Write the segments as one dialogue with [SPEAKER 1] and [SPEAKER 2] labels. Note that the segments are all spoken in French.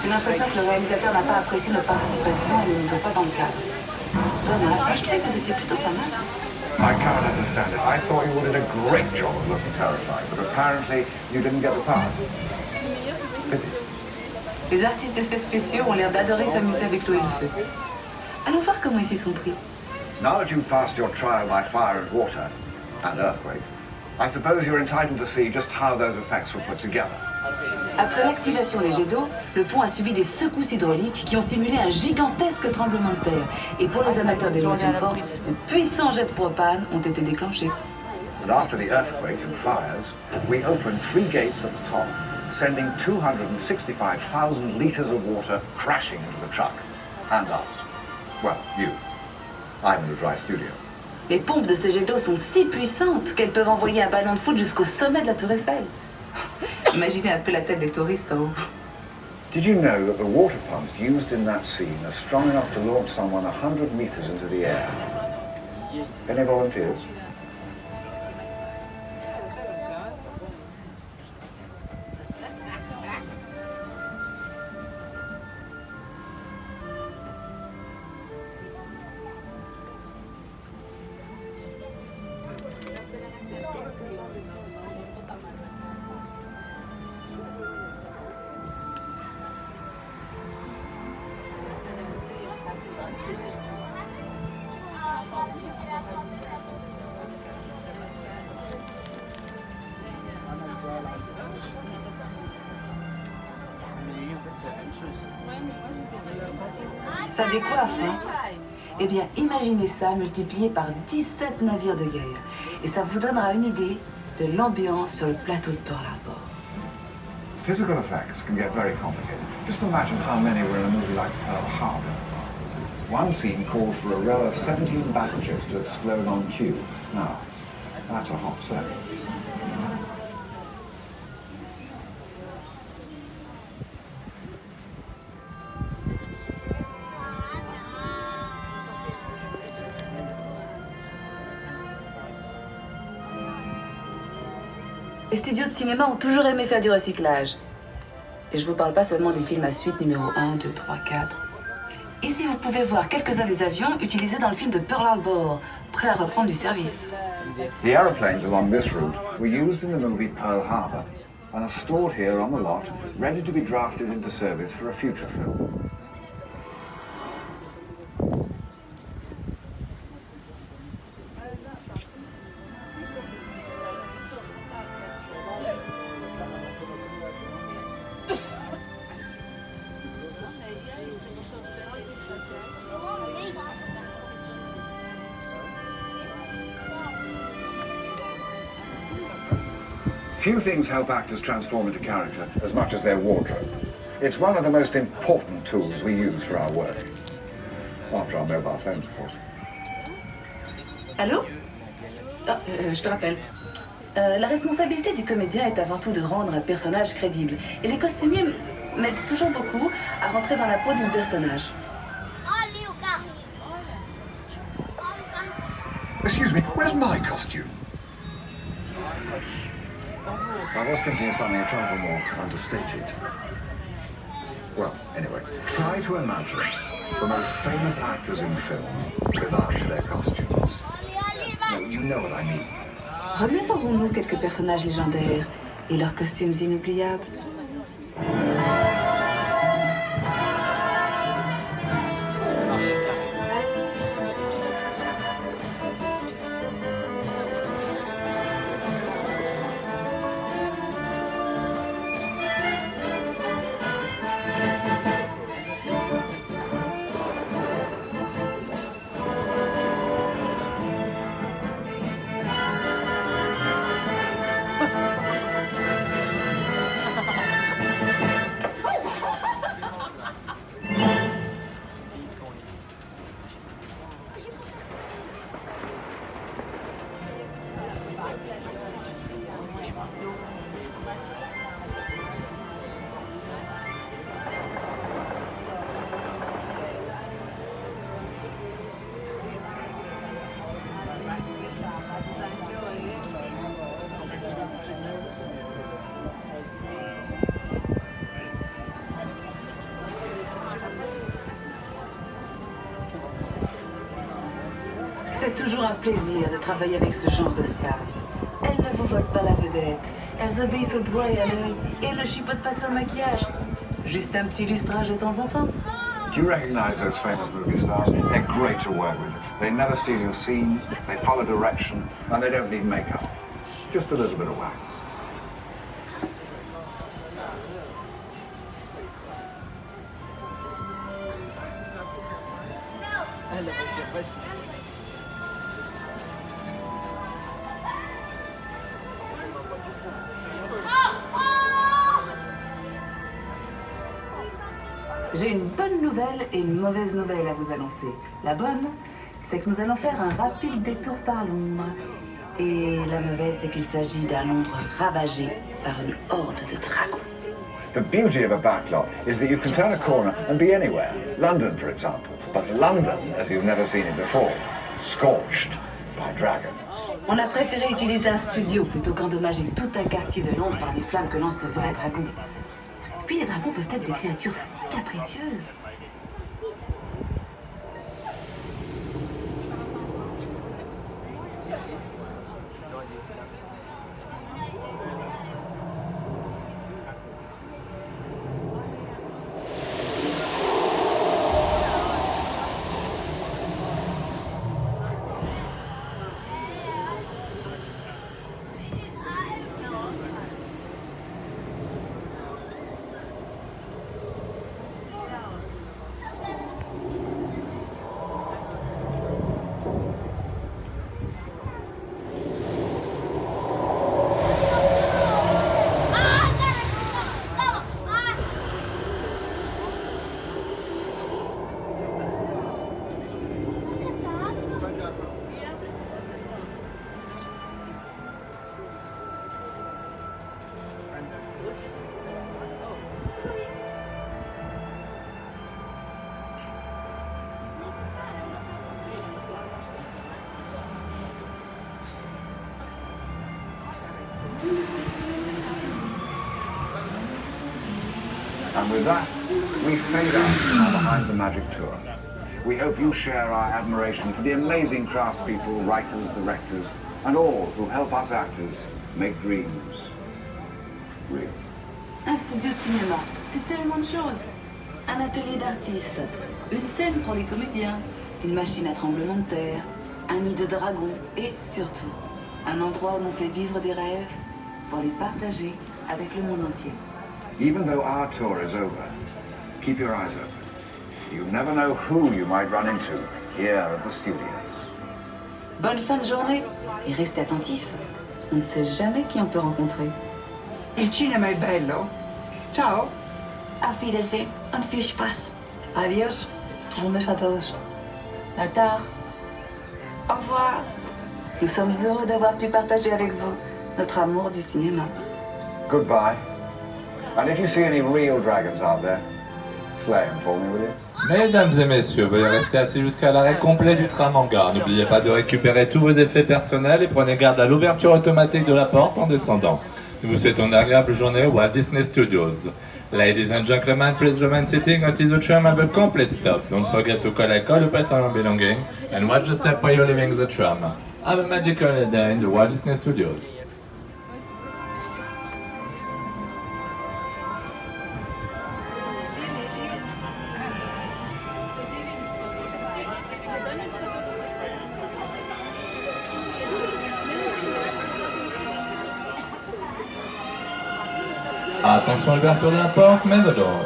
[SPEAKER 1] J'ai l'impression que le réalisateur n'a pas apprécié notre participation et ne nous veut pas dans le cadre. Dommage, je trouvais que vous étiez plutôt pas mal.
[SPEAKER 2] I can't understand it. I thought you would have done a great job of looking terrified, but apparently you didn't get the part. Pity.
[SPEAKER 1] Les artistes d'effets spéciaux ont l'air d'adorer s'amuser avec l'eau et le feu. Allons voir comment ils s'y sont pris.
[SPEAKER 2] Now that you've passed your trial by fire and water, and earthquake, I suppose you're entitled to see just how those effects were put together.
[SPEAKER 1] Après l'activation des jets d'eau, le pont a subi des secousses hydrauliques qui ont simulé un gigantesque tremblement de terre. Et pour les amateurs d'émotions fortes, de puissants jets de propane ont été déclenchés.
[SPEAKER 2] And after the earthquake and fires, we opened 3 gates at the top, sending 265,000 litres of water crashing into the truck. And us. Well, you. I'm in the dry studio.
[SPEAKER 1] Les pompes de ces jets d'eau sont si puissantes qu'elles peuvent envoyer un ballon de foot jusqu'au sommet de la tour Eiffel. Imaginez un peu la tête des touristes en haut.
[SPEAKER 2] Did you know that the water pumps used in that scene are strong enough to launch someone 100 meters into the air? Any volunteers?
[SPEAKER 1] Ça décoiffe, hein? Eh bien, imaginez ça multiplié par 17 navires de guerre. Et ça vous donnera une idée de l'ambiance sur le plateau de Pearl Harbor.
[SPEAKER 2] Physical effects can get very complicated. Just imagine how many were in a movie like Pearl Harbor. One scene called for a row of 17 battleships to explode on cue. Now, that's a hot set.
[SPEAKER 1] Les studios de cinéma ont toujours aimé faire du recyclage. Et je vous parle pas seulement des films à suite numéro 1, 2, 3, 4. Ici, vous pouvez voir quelques-uns des avions utilisés dans le film de Pearl Harbor, prêts à reprendre du service.
[SPEAKER 2] The aeroplanes along this route were used in the movie Pearl Harbor and are stored here on the lot, ready to be drafted into service for a future film. Few things help actors transform into character as much as their wardrobe. It's one of the most important tools we use for our work. After our mobile phones, of course.
[SPEAKER 1] Allô? Ah, je te rappelle. La responsabilité du comédien est avant tout de rendre un personnage crédible. Et les costumiers m'aident toujours beaucoup à rentrer dans la peau de mon personnage.
[SPEAKER 3] Excuse me, where's my costume? I was thinking of something a trifle more understated. Well, anyway, try to imagine the most famous actors in film without their costumes. No, you know what I mean.
[SPEAKER 1] Remémorons-nous quelques personnages légendaires et leurs costumes inoubliables. toujours un plaisir de travailler avec ce genre de stars. Elles ne vous volent pas la vedette. Elles obéissent au doigt et à l'œil. Et elles ne chipotent pas sur le maquillage. Juste un petit lustrage de temps en temps.
[SPEAKER 2] Do you recognize those famous movie stars? They're great to work with. They never steal your scenes, they follow direction, and they don't need makeup. Just a little bit of wax.
[SPEAKER 1] J'ai une bonne nouvelle et une mauvaise nouvelle à vous annoncer. La bonne, c'est que nous allons faire un rapide détour par Londres. Et la mauvaise, c'est qu'il s'agit d'un Londres ravagé par une horde de dragons.
[SPEAKER 2] The beauty of a backlot is that you can turn a corner and be anywhere. London, for example. But London, as you've never seen it before, scorched by dragons.
[SPEAKER 1] On a préféré utiliser un studio plutôt qu'endommager tout un quartier de Londres par les flammes que lancent de vrais dragons. Puis les dragons peuvent être des créatures si capricieuses.
[SPEAKER 2] And with that, we fade out now behind the Magic Tour. We hope you share our admiration for the amazing craftspeople, writers, directors, and all who help us actors make dreams real.
[SPEAKER 1] Un studio de cinéma, c'est tellement de choses. Un atelier d'artistes, une scène pour les comédiens, une machine à tremblement de terre, un nid de dragons et surtout, un endroit où l'on fait vivre des rêves pour les partager avec le monde entier.
[SPEAKER 2] Even though our tour is over, keep your eyes open. You never know who you might run into here at the studios.
[SPEAKER 1] Bonne fin de journée et restez attentifs. On ne sait jamais qui on peut rencontrer.
[SPEAKER 4] Il cinema è bello. Ciao.
[SPEAKER 1] Auf Wiedersehen und viel Spaß. Adios. Un beso a todos. À tard. Au revoir. Nous sommes heureux d'avoir pu partager avec vous notre amour du cinéma.
[SPEAKER 2] Goodbye. And if you see any real dragons out there, slay them for me, will you?
[SPEAKER 5] Mesdames et messieurs, veuillez rester assis jusqu'à l'arrêt complet du tram en gare. N'oubliez pas de récupérer tous vos effets personnels et prenez garde à l'ouverture automatique de la porte en descendant. Nous vous souhaitons une agréable journée au Walt Disney Studios. Ladies and gentlemen, please remain sitting until the tram have a complete stop. Don't forget to collect all your personal belongings and watch the step while you're leaving the tram. Have a magical day in the Walt Disney Studios. Attention à l'ouverture de la porte, mais de l'or.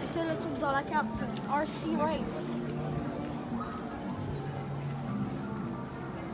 [SPEAKER 6] C'est le truc dans la carte. RC Race.